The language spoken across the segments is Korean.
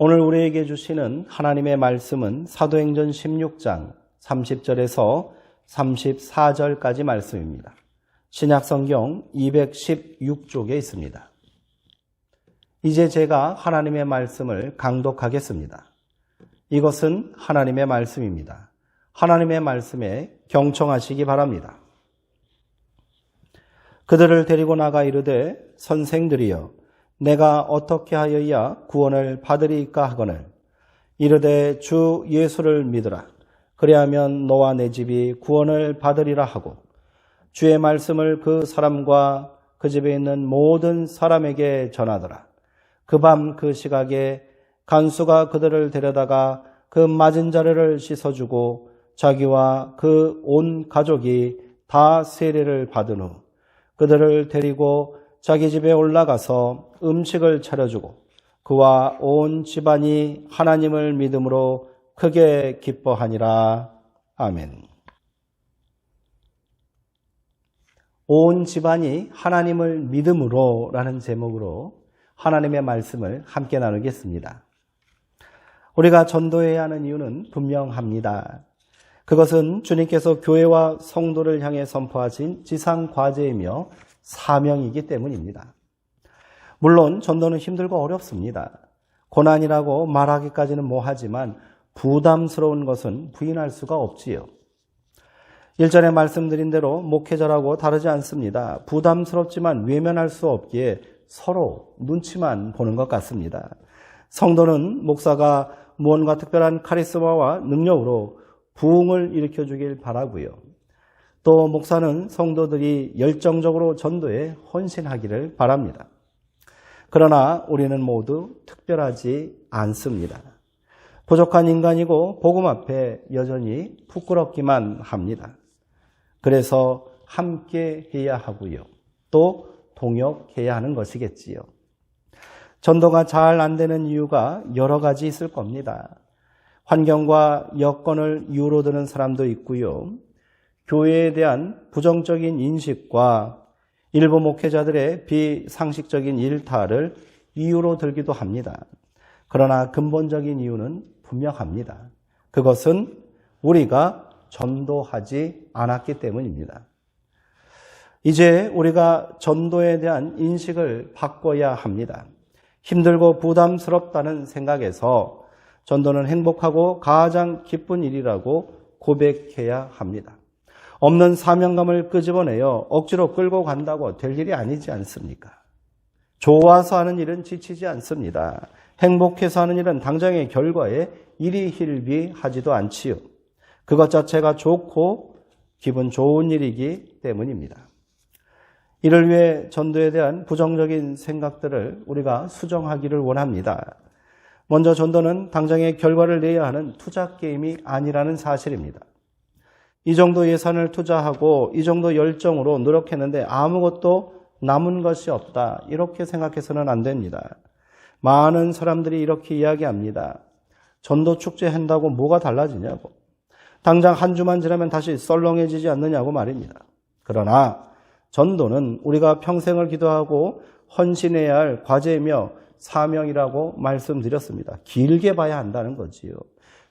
오늘 우리에게 주시는 하나님의 말씀은 사도행전 16장 30절에서 34절까지 말씀입니다. 신약성경 216쪽에 있습니다. 이제 제가 하나님의 말씀을 강독하겠습니다. 이것은 하나님의 말씀입니다. 하나님의 말씀에 경청하시기 바랍니다. 그들을 데리고 나가 이르되 선생들이여 내가 어떻게 하여야 구원을 받으리이까 하거늘 이르되 주 예수를 믿으라 그리하면 너와 내 집이 구원을 받으리라 하고 주의 말씀을 그 사람과 그 집에 있는 모든 사람에게 전하더라. 그 밤 그 시각에 간수가 그들을 데려다가 그 맞은 자를 씻어주고 자기와 그 온 가족이 다 세례를 받은 후 그들을 데리고 자기 집에 올라가서 음식을 차려주고 그와 온 집안이 하나님을 믿음으로 크게 기뻐하니라. 아멘. 온 집안이 하나님을 믿음으로 라는 제목으로 하나님의 말씀을 함께 나누겠습니다. 우리가 전도해야 하는 이유는 분명합니다. 그것은 주님께서 교회와 성도를 향해 선포하신 지상 과제이며 사명이기 때문입니다. 물론 전도는 힘들고 어렵습니다. 고난이라고 말하기까지는 뭐하지만 부담스러운 것은 부인할 수가 없지요. 일전에 말씀드린 대로 목회자라고 다르지 않습니다. 부담스럽지만 외면할 수 없기에 서로 눈치만 보는 것 같습니다. 성도는 목사가 무언가 특별한 카리스마와 능력으로 부흥을 일으켜주길 바라고요. 또 목사는 성도들이 열정적으로 전도에 헌신하기를 바랍니다. 그러나 우리는 모두 특별하지 않습니다. 부족한 인간이고 복음 앞에 여전히 부끄럽기만 합니다. 그래서 함께 해야 하고요. 또 동역해야 하는 것이겠지요. 전도가 잘 안 되는 이유가 여러 가지 있을 겁니다. 환경과 여건을 이유로 드는 사람도 있고요. 교회에 대한 부정적인 인식과 일부 목회자들의 비상식적인 일탈을 이유로 들기도 합니다. 그러나 근본적인 이유는 분명합니다. 그것은 우리가 전도하지 않았기 때문입니다. 이제 우리가 전도에 대한 인식을 바꿔야 합니다. 힘들고 부담스럽다는 생각에서 전도는 행복하고 가장 기쁜 일이라고 고백해야 합니다. 없는 사명감을 끄집어내어 억지로 끌고 간다고 될 일이 아니지 않습니까? 좋아서 하는 일은 지치지 않습니다. 행복해서 하는 일은 당장의 결과에 일희일비하지도 않지요. 그것 자체가 좋고 기분 좋은 일이기 때문입니다. 이를 위해 전도에 대한 부정적인 생각들을 우리가 수정하기를 원합니다. 먼저 전도는 당장의 결과를 내야 하는 투자 게임이 아니라는 사실입니다. 이 정도 예산을 투자하고 이 정도 열정으로 노력했는데 아무것도 남은 것이 없다. 이렇게 생각해서는 안 됩니다. 많은 사람들이 이렇게 이야기합니다. 전도 축제 한다고 뭐가 달라지냐고. 당장 한 주만 지나면 다시 썰렁해지지 않느냐고 말입니다. 그러나 전도는 우리가 평생을 기도하고 헌신해야 할 과제이며 사명이라고 말씀드렸습니다. 길게 봐야 한다는 거지요.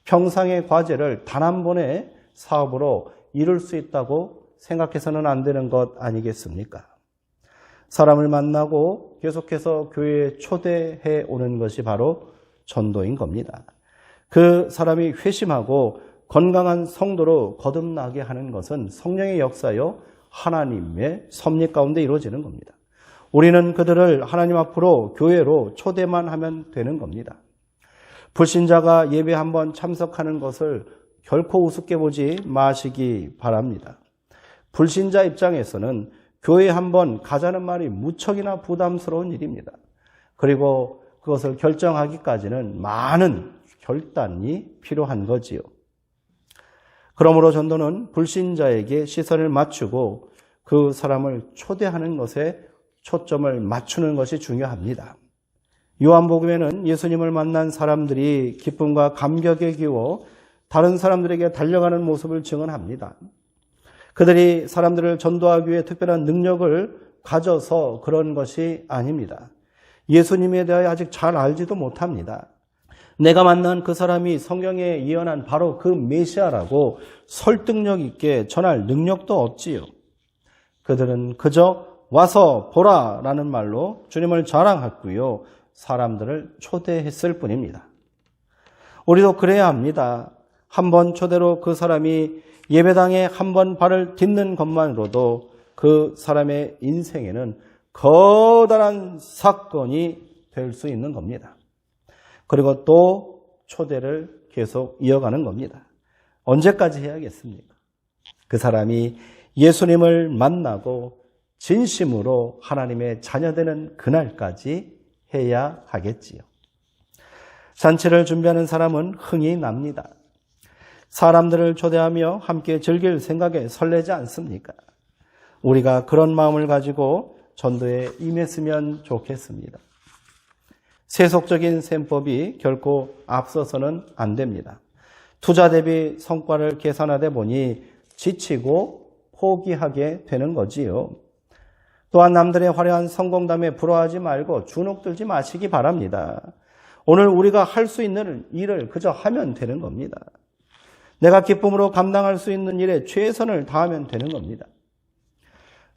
평생의 과제를 단 한 번의 사업으로 이룰 수 있다고 생각해서는 안 되는 것 아니겠습니까? 사람을 만나고 계속해서 교회에 초대해 오는 것이 바로 전도인 겁니다. 그 사람이 회심하고 건강한 성도로 거듭나게 하는 것은 성령의 역사요 하나님의 섭리 가운데 이루어지는 겁니다. 우리는 그들을 하나님 앞으로 교회로 초대만 하면 되는 겁니다. 불신자가 예배 한번 참석하는 것을 결코 우습게 보지 마시기 바랍니다. 불신자 입장에서는 교회 한번 가자는 말이 무척이나 부담스러운 일입니다. 그리고 그것을 결정하기까지는 많은 결단이 필요한 거지요. 그러므로 전도는 불신자에게 시선을 맞추고 그 사람을 초대하는 것에 초점을 맞추는 것이 중요합니다. 요한복음에는 예수님을 만난 사람들이 기쁨과 감격에 기워 다른 사람들에게 달려가는 모습을 증언합니다. 그들이 사람들을 전도하기 위해 특별한 능력을 가져서 그런 것이 아닙니다. 예수님에 대하여 아직 잘 알지도 못합니다. 내가 만난 그 사람이 성경에 예언한 바로 그 메시아라고 설득력 있게 전할 능력도 없지요. 그들은 그저 와서 보라라는 말로 주님을 자랑했고요. 사람들을 초대했을 뿐입니다. 우리도 그래야 합니다. 한 번 초대로 그 사람이 예배당에 한 번 발을 딛는 것만으로도 그 사람의 인생에는 커다란 사건이 될 수 있는 겁니다. 그리고 또 초대를 계속 이어가는 겁니다. 언제까지 해야겠습니까? 그 사람이 예수님을 만나고 진심으로 하나님의 자녀되는 그날까지 해야 하겠지요. 잔치를 준비하는 사람은 흥이 납니다. 사람들을 초대하며 함께 즐길 생각에 설레지 않습니까? 우리가 그런 마음을 가지고 전도에 임했으면 좋겠습니다. 세속적인 셈법이 결코 앞서서는 안 됩니다. 투자 대비 성과를 계산하다 보니 지치고 포기하게 되는 거지요. 또한 남들의 화려한 성공담에 부러워하지 말고 주눅들지 마시기 바랍니다. 오늘 우리가 할 수 있는 일을 그저 하면 되는 겁니다. 내가 기쁨으로 감당할 수 있는 일에 최선을 다하면 되는 겁니다.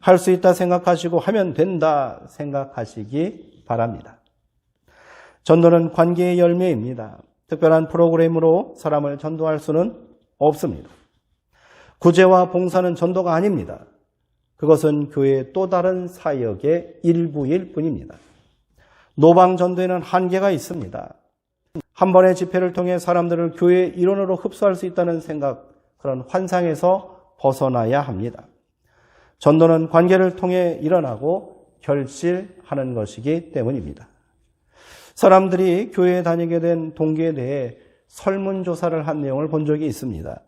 할 수 있다 생각하시고 하면 된다 생각하시기 바랍니다. 전도는 관계의 열매입니다. 특별한 프로그램으로 사람을 전도할 수는 없습니다. 구제와 봉사는 전도가 아닙니다. 그것은 교회의 또 다른 사역의 일부일 뿐입니다. 노방 전도에는 한계가 있습니다. 한 번의 집회를 통해 사람들을 교회의 일원으로 흡수할 수 있다는 생각, 그런 환상에서 벗어나야 합니다. 전도는 관계를 통해 일어나고 결실하는 것이기 때문입니다. 사람들이 교회에 다니게 된 동기에 대해 설문조사를 한 내용을 본 적이 있습니다.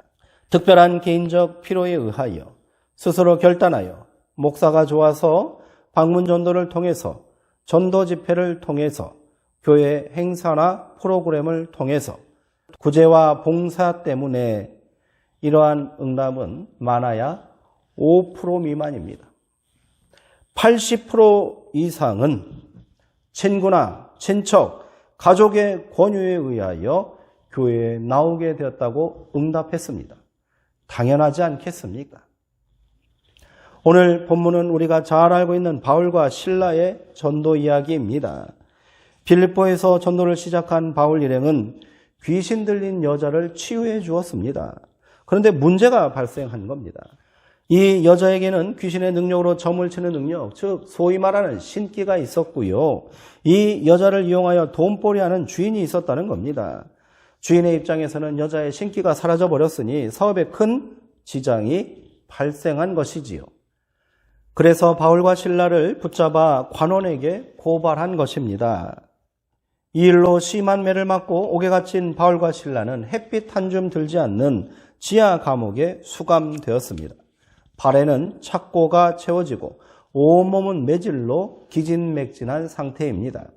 특별한 개인적 필요에 의하여 스스로 결단하여 목사가 좋아서 방문 전도를 통해서 전도 집회를 통해서 교회 행사나 프로그램을 통해서 구제와 봉사 때문에 이러한 응답은 많아야 5% 미만입니다. 80% 이상은 친구나 친척, 가족의 권유에 의하여 교회에 나오게 되었다고 응답했습니다. 당연하지 않겠습니까? 오늘 본문은 우리가 잘 알고 있는 바울과 실라의 전도 이야기입니다. 빌립보에서 전도를 시작한 바울 일행은 귀신 들린 여자를 치유해 주었습니다. 그런데 문제가 발생한 겁니다. 이 여자에게는 귀신의 능력으로 점을 치는 능력, 즉 소위 말하는 신기가 있었고요. 이 여자를 이용하여 돈벌이하는 주인이 있었다는 겁니다. 주인의 입장에서는 여자의 신기가 사라져버렸으니 사업에 큰 지장이 발생한 것이지요. 그래서 바울과 실라를 붙잡아 관원에게 고발한 것입니다. 이 일로 심한 매를 맞고 옥에 갇힌 바울과 실라는 햇빛 한 줌 들지 않는 지하 감옥에 수감되었습니다. 발에는 착고가 채워지고 온몸은 매질로 기진맥진한 상태입니다.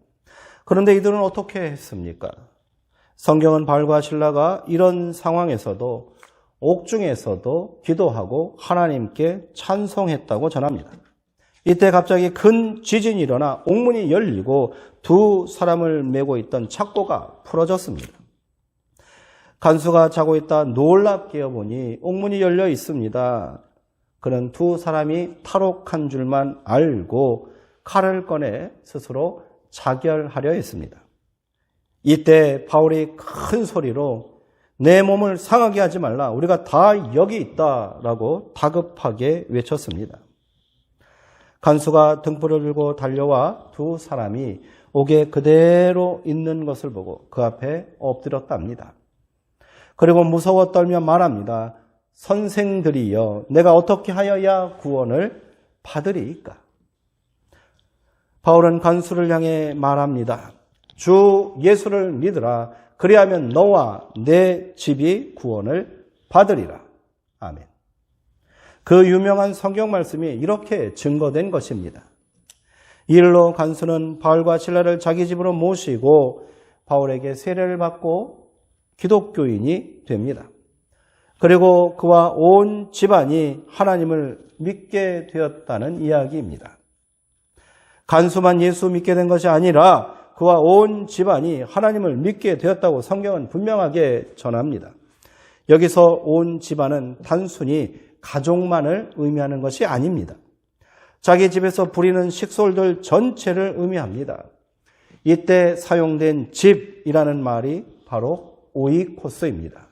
그런데 이들은 어떻게 했습니까? 성경은 바울과 실라가 이런 상황에서도 옥중에서도 기도하고 하나님께 찬송했다고 전합니다. 이때 갑자기 큰 지진이 일어나 옥문이 열리고 두 사람을 메고 있던 착고가 풀어졌습니다. 간수가 자고 있다 놀랍게 깨어보니 옥문이 열려 있습니다. 그는 두 사람이 탈옥한 줄만 알고 칼을 꺼내 스스로 자결하려 했습니다. 이때 바울이 큰 소리로 내 몸을 상하게 하지 말라. 우리가 다 여기 있다라고 다급하게 외쳤습니다. 간수가 등불을 들고 달려와 두 사람이 옥에 그대로 있는 것을 보고 그 앞에 엎드렸답니다. 그리고 무서워 떨며 말합니다. 선생들이여, 내가 어떻게 하여야 구원을 받으리이까? 바울은 간수를 향해 말합니다. 주 예수를 믿으라. 그리하면 너와 내 집이 구원을 받으리라. 아멘. 그 유명한 성경 말씀이 이렇게 증거된 것입니다. 이 일로 간수는 바울과 실라를 자기 집으로 모시고 바울에게 세례를 받고 기독교인이 됩니다. 그리고 그와 온 집안이 하나님을 믿게 되었다는 이야기입니다. 간수만 예수 믿게 된 것이 아니라 그와 온 집안이 하나님을 믿게 되었다고 성경은 분명하게 전합니다. 여기서 온 집안은 단순히 가족만을 의미하는 것이 아닙니다. 자기 집에서 부리는 식솔들 전체를 의미합니다. 이때 사용된 집이라는 말이 바로 오이코스입니다.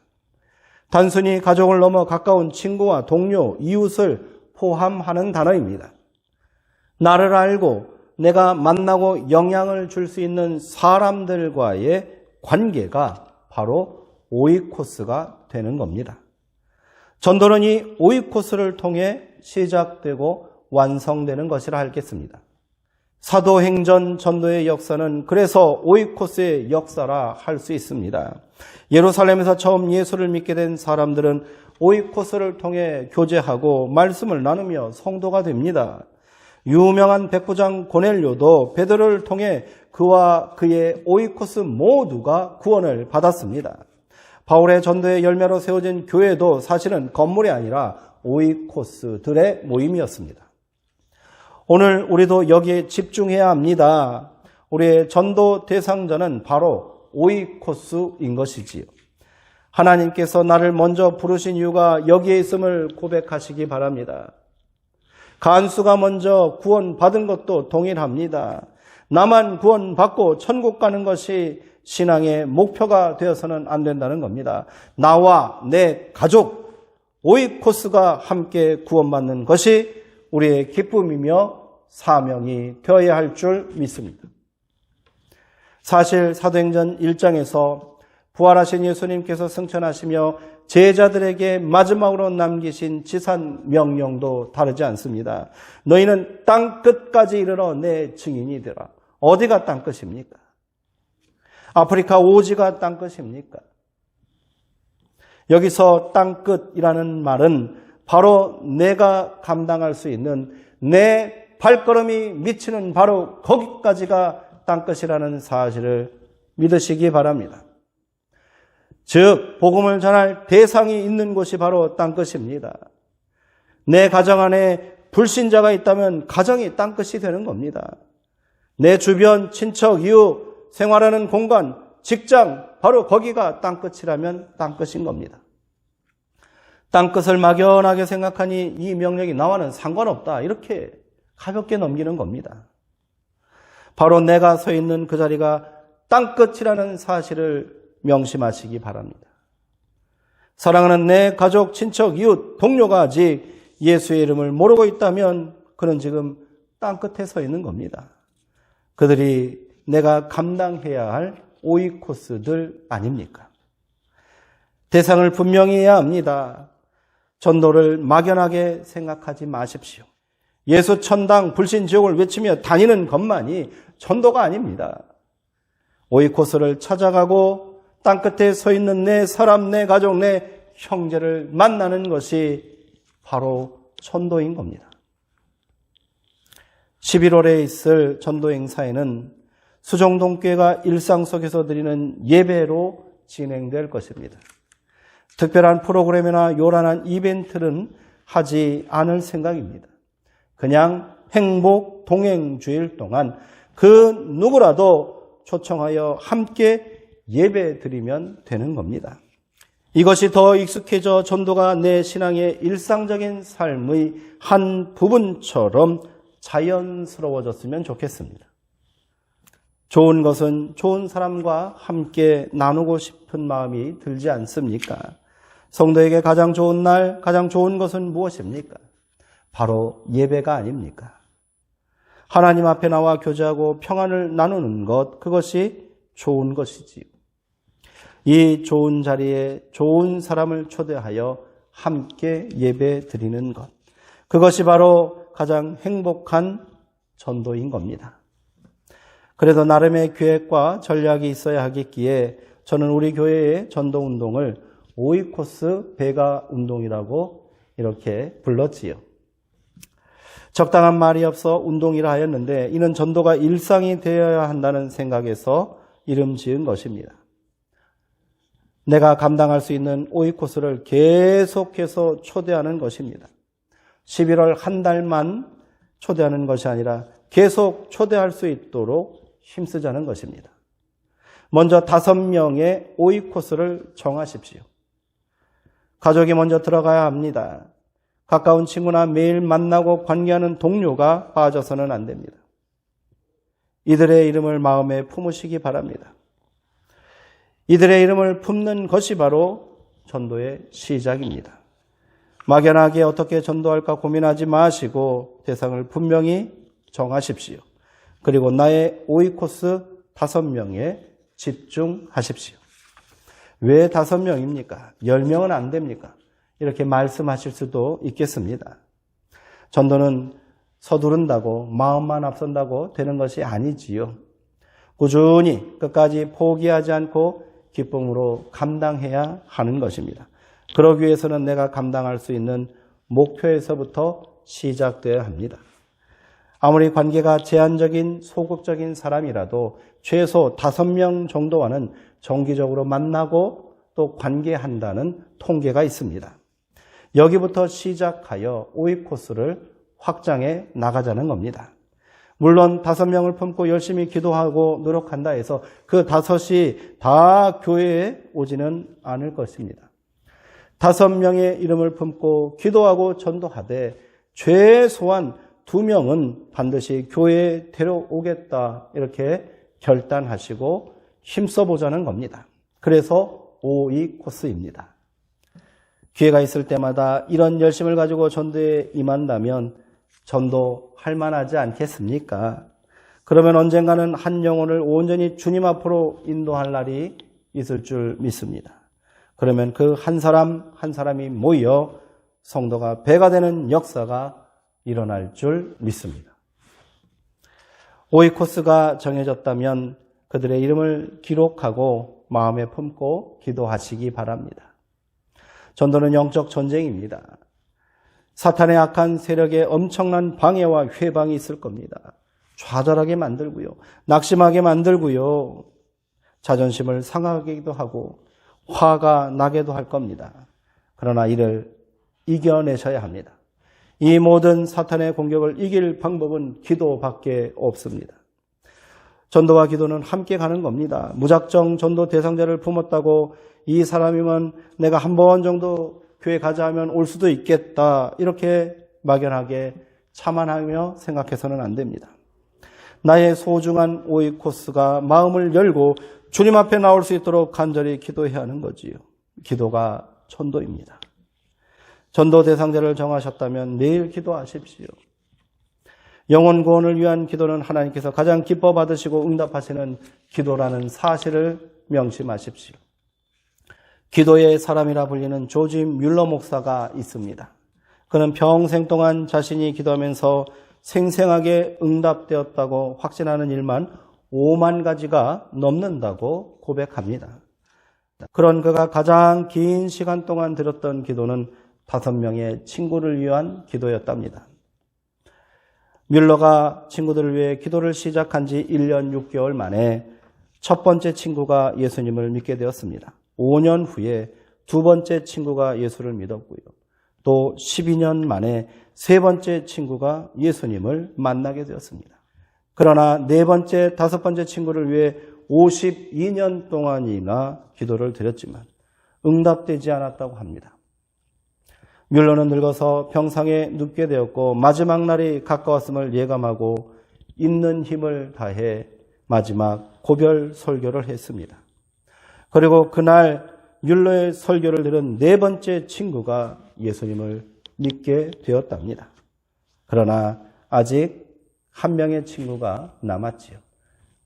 단순히 가족을 넘어 가까운 친구와 동료, 이웃을 포함하는 단어입니다. 나를 알고 내가 만나고 영향을 줄 수 있는 사람들과의 관계가 바로 오이코스가 되는 겁니다. 전도는 이 오이코스를 통해 시작되고 완성되는 것이라 하겠습니다. 사도행전 전도의 역사는 그래서 오이코스의 역사라 할 수 있습니다. 예루살렘에서 처음 예수를 믿게 된 사람들은 오이코스를 통해 교제하고 말씀을 나누며 성도가 됩니다. 유명한 백부장 고넬료도 베드로를 통해 그와 그의 오이코스 모두가 구원을 받았습니다. 바울의 전도의 열매로 세워진 교회도 사실은 건물이 아니라 오이코스들의 모임이었습니다. 오늘 우리도 여기에 집중해야 합니다. 우리의 전도 대상자는 바로 오이코스인 것이지요. 하나님께서 나를 먼저 부르신 이유가 여기에 있음을 고백하시기 바랍니다. 간수가 먼저 구원받은 것도 동일합니다. 나만 구원받고 천국 가는 것이 신앙의 목표가 되어서는 안 된다는 겁니다. 나와 내 가족, 오이코스가 함께 구원받는 것이 우리의 기쁨이며 사명이 되어야 할 줄 믿습니다. 사실 사도행전 1장에서 부활하신 예수님께서 승천하시며 제자들에게 마지막으로 남기신 지산 명령도 다르지 않습니다. 너희는 땅 끝까지 이르러 내 증인이 되라. 어디가 땅 끝입니까? 아프리카 오지가 땅 끝입니까? 여기서 땅 끝이라는 말은 바로 내가 감당할 수 있는 내 발걸음이 미치는 바로 거기까지가 땅 끝이라는 사실을 믿으시기 바랍니다. 즉 복음을 전할 대상이 있는 곳이 바로 땅 끝입니다. 내 가정 안에 불신자가 있다면 가정이 땅 끝이 되는 겁니다. 내 주변 친척, 이웃, 생활하는 공간, 직장, 바로 거기가 땅 끝이라면 땅 끝인 겁니다. 땅 끝을 막연하게 생각하니 이 명령이 나와는 상관없다. 이렇게 가볍게 넘기는 겁니다. 바로 내가 서 있는 그 자리가 땅 끝이라는 사실을 명심하시기 바랍니다. 사랑하는 내 가족, 친척, 이웃, 동료가 아직 예수의 이름을 모르고 있다면 그는 지금 땅 끝에 서 있는 겁니다. 그들이 내가 감당해야 할 오이코스들 아닙니까? 대상을 분명히 해야 합니다. 전도를 막연하게 생각하지 마십시오. 예수 천당 불신 지옥을 외치며 다니는 것만이 전도가 아닙니다. 오이코스를 찾아가고 땅끝에 서 있는 내 사람, 내 가족, 내 형제를 만나는 것이 바로 전도인 겁니다. 11월에 있을 전도 행사에는 수정동교회가 일상 속에서 드리는 예배로 진행될 것입니다. 특별한 프로그램이나 요란한 이벤트는 하지 않을 생각입니다. 그냥 행복 동행주일 동안 그 누구라도 초청하여 함께 예배 드리면 되는 겁니다. 이것이 더 익숙해져 전도가 내 신앙의 일상적인 삶의 한 부분처럼 자연스러워졌으면 좋겠습니다. 좋은 것은 좋은 사람과 함께 나누고 싶은 마음이 들지 않습니까? 성도에게 가장 좋은 날, 가장 좋은 것은 무엇입니까? 바로 예배가 아닙니까? 하나님 앞에 나와 교제하고 평안을 나누는 것, 그것이 좋은 것이지요. 이 좋은 자리에 좋은 사람을 초대하여 함께 예배 드리는 것, 그것이 바로 가장 행복한 전도인 겁니다. 그래도 나름의 계획과 전략이 있어야 하겠기에 저는 우리 교회의 전도 운동을 오이코스 배가 운동이라고 이렇게 불렀지요. 적당한 말이 없어 운동이라 하였는데 이는 전도가 일상이 되어야 한다는 생각에서 이름 지은 것입니다. 내가 감당할 수 있는 오이코스를 계속해서 초대하는 것입니다. 11월 한 달만 초대하는 것이 아니라 계속 초대할 수 있도록 힘쓰자는 것입니다. 먼저 5명의 오이코스를 정하십시오. 가족이 먼저 들어가야 합니다. 가까운 친구나 매일 만나고 관계하는 동료가 빠져서는 안 됩니다. 이들의 이름을 마음에 품으시기 바랍니다. 이들의 이름을 품는 것이 바로 전도의 시작입니다. 막연하게 어떻게 전도할까 고민하지 마시고 대상을 분명히 정하십시오. 그리고 나의 오이코스 5명에 집중하십시오. 왜 5명입니까? 10명은 안 됩니까? 이렇게 말씀하실 수도 있겠습니다. 전도는 서두른다고 마음만 앞선다고 되는 것이 아니지요. 꾸준히 끝까지 포기하지 않고 기쁨으로 감당해야 하는 것입니다. 그러기 위해서는 내가 감당할 수 있는 목표에서부터 시작되어야 합니다. 아무리 관계가 제한적인 소극적인 사람이라도 최소 5명 정도와는 정기적으로 만나고 또 관계한다는 통계가 있습니다. 여기부터 시작하여 오이코스를 확장해 나가자는 겁니다. 물론 5명을 품고 열심히 기도하고 노력한다 해서 그 5이 다 교회에 오지는 않을 것입니다. 5명의 이름을 품고 기도하고 전도하되 최소한 2명은 반드시 교회에 데려오겠다 이렇게 결단하시고 힘써보자는 겁니다. 그래서 오이코스입니다. 기회가 있을 때마다 이런 열심을 가지고 전도에 임한다면 전도할 만하지 않겠습니까? 그러면 언젠가는 한 영혼을 온전히 주님 앞으로 인도할 날이 있을 줄 믿습니다. 그러면 그 한 사람 한 사람이 모여 성도가 배가 되는 역사가 일어날 줄 믿습니다. 오이코스가 정해졌다면 그들의 이름을 기록하고 마음에 품고 기도하시기 바랍니다. 전도는 영적 전쟁입니다. 사탄의 악한 세력에 엄청난 방해와 회방이 있을 겁니다. 좌절하게 만들고요. 낙심하게 만들고요. 자존심을 상하기도 하고 화가 나게도 할 겁니다. 그러나 이를 이겨내셔야 합니다. 이 모든 사탄의 공격을 이길 방법은 기도밖에 없습니다. 전도와 기도는 함께 가는 겁니다. 무작정 전도 대상자를 품었다고 이 사람이면 내가 한 번 정도 교회 가자 하면 올 수도 있겠다 이렇게 막연하게 참안하며 생각해서는 안 됩니다. 나의 소중한 오이코스가 마음을 열고 주님 앞에 나올 수 있도록 간절히 기도해야 하는 거지요. 기도가 전도입니다. 전도 대상자를 정하셨다면 매일 기도하십시오. 영혼 구원을 위한 기도는 하나님께서 가장 기뻐 받으시고 응답하시는 기도라는 사실을 명심하십시오. 기도의 사람이라 불리는 조지 뮬러 목사가 있습니다. 그는 평생 동안 자신이 기도하면서 생생하게 응답되었다고 확신하는 일만 5만 가지가 넘는다고 고백합니다. 그런 그가 가장 긴 시간 동안 드렸던 기도는 5명의 친구를 위한 기도였답니다. 뮬러가 친구들을 위해 기도를 시작한 지 1년 6개월 만에 첫 번째 친구가 예수님을 믿게 되었습니다. 5년 후에 두 번째 친구가 예수를 믿었고요. 또 12년 만에 세 번째 친구가 예수님을 만나게 되었습니다. 그러나 네 번째, 다섯 번째 친구를 위해 52년 동안이나 기도를 드렸지만 응답되지 않았다고 합니다. 뮬러는 늙어서 병상에 눕게 되었고 마지막 날이 가까웠음을 예감하고 있는 힘을 다해 마지막 고별 설교를 했습니다. 그리고 그날 뮬러의 설교를 들은 네 번째 친구가 예수님을 믿게 되었답니다. 그러나 아직 한 명의 친구가 남았지요.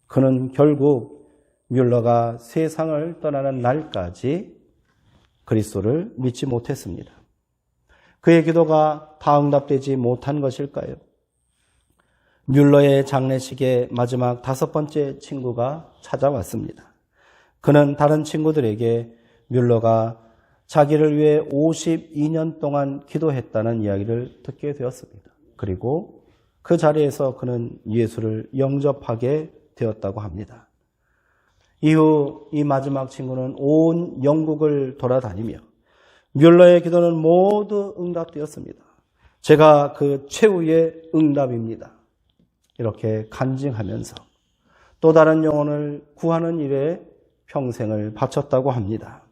그는 결국 뮬러가 세상을 떠나는 날까지 그리스도를 믿지 못했습니다. 그의 기도가 다 응답되지 못한 것일까요? 뮬러의 장례식에 마지막 다섯 번째 친구가 찾아왔습니다. 그는 다른 친구들에게 뮬러가 자기를 위해 52년 동안 기도했다는 이야기를 듣게 되었습니다. 그리고 그 자리에서 그는 예수를 영접하게 되었다고 합니다. 이후 이 마지막 친구는 온 영국을 돌아다니며 뮬러의 기도는 모두 응답되었습니다. 제가 그 최후의 응답입니다. 이렇게 간증하면서 또 다른 영혼을 구하는 일에 평생을 바쳤다고 합니다.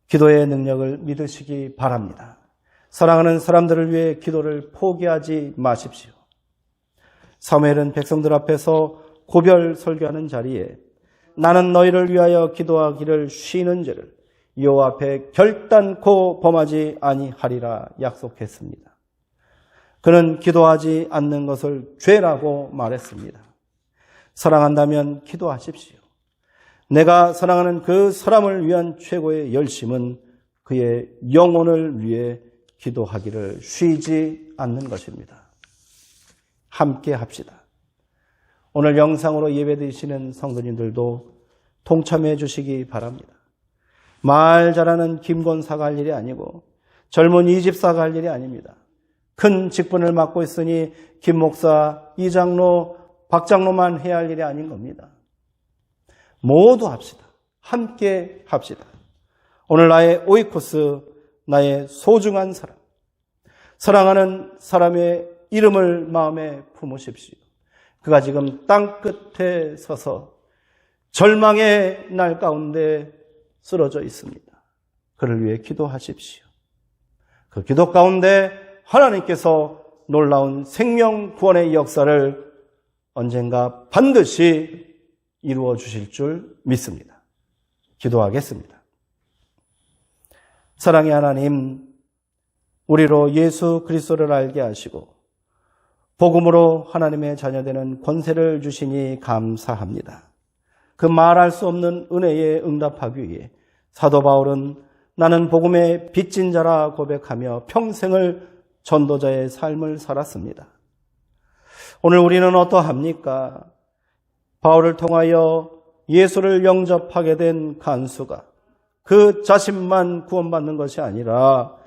기도의 능력을 믿으시기 바랍니다. 사랑하는 사람들을 위해 기도를 포기하지 마십시오. 사무엘은 백성들 앞에서 고별 설교하는 자리에 나는 너희를 위하여 기도하기를 쉬는 죄를 여호와 앞에 결단코 범하지 아니하리라 약속했습니다. 그는 기도하지 않는 것을 죄라고 말했습니다. 사랑한다면 기도하십시오. 내가 사랑하는 그 사람을 위한 최고의 열심은 그의 영혼을 위해 기도하기를 쉬지 않는 것입니다. 함께 합시다. 오늘 영상으로 예배드리시는 성도님들도 동참해 주시기 바랍니다. 말 잘하는 김권사가 할 일이 아니고 젊은 이집사가 할 일이 아닙니다. 큰 직분을 맡고 있으니 김 목사, 이 장로, 박 장로만 해야 할 일이 아닌 겁니다. 모두 합시다. 함께 합시다. 오늘 나의 오이코스, 나의 소중한 사람, 사랑하는 사람의 이름을 마음에 품으십시오. 그가 지금 땅 끝에 서서 절망의 날 가운데 쓰러져 있습니다. 그를 위해 기도하십시오. 그 기도 가운데 하나님께서 놀라운 생명 구원의 역사를 언젠가 반드시 이루어 주실 줄 믿습니다. 기도하겠습니다. 사랑의 하나님, 우리로 예수 그리스도를 알게 하시고 복음으로 하나님의 자녀되는 권세를 주시니 감사합니다. 그 말할 수 없는 은혜에 응답하기 위해 사도 바울은 나는 복음의 빚진 자라 고백하며 평생을 전도자의 삶을 살았습니다. 오늘 우리는 어떠합니까? 바울을 통하여 예수를 영접하게 된 간수가 그 자신만 구원받는 것이 아니라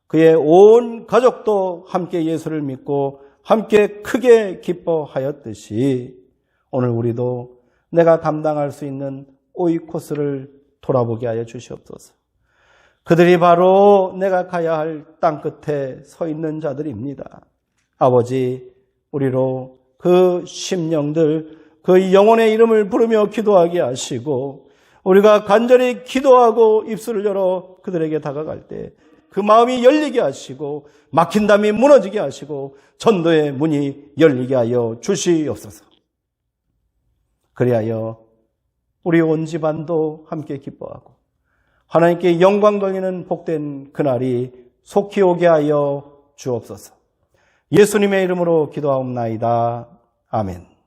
그의 온 가족도 함께 예수를 믿고 함께 크게 기뻐하였듯이 오늘 우리도 내가 감당할 수 있는 오이코스를 돌아보게 하여 주시옵소서. 그들이 바로 내가 가야 할 땅끝에 서 있는 자들입니다. 아버지, 우리로 그 심령들, 그 영혼의 이름을 부르며 기도하게 하시고 우리가 간절히 기도하고 입술을 열어 그들에게 다가갈 때 그 마음이 열리게 하시고 막힌 담이 무너지게 하시고 전도의 문이 열리게 하여 주시옵소서. 그리하여 우리 온 집안도 함께 기뻐하고 하나님께 영광 돌리는 복된 그날이 속히 오게 하여 주옵소서. 예수님의 이름으로 기도하옵나이다. 아멘.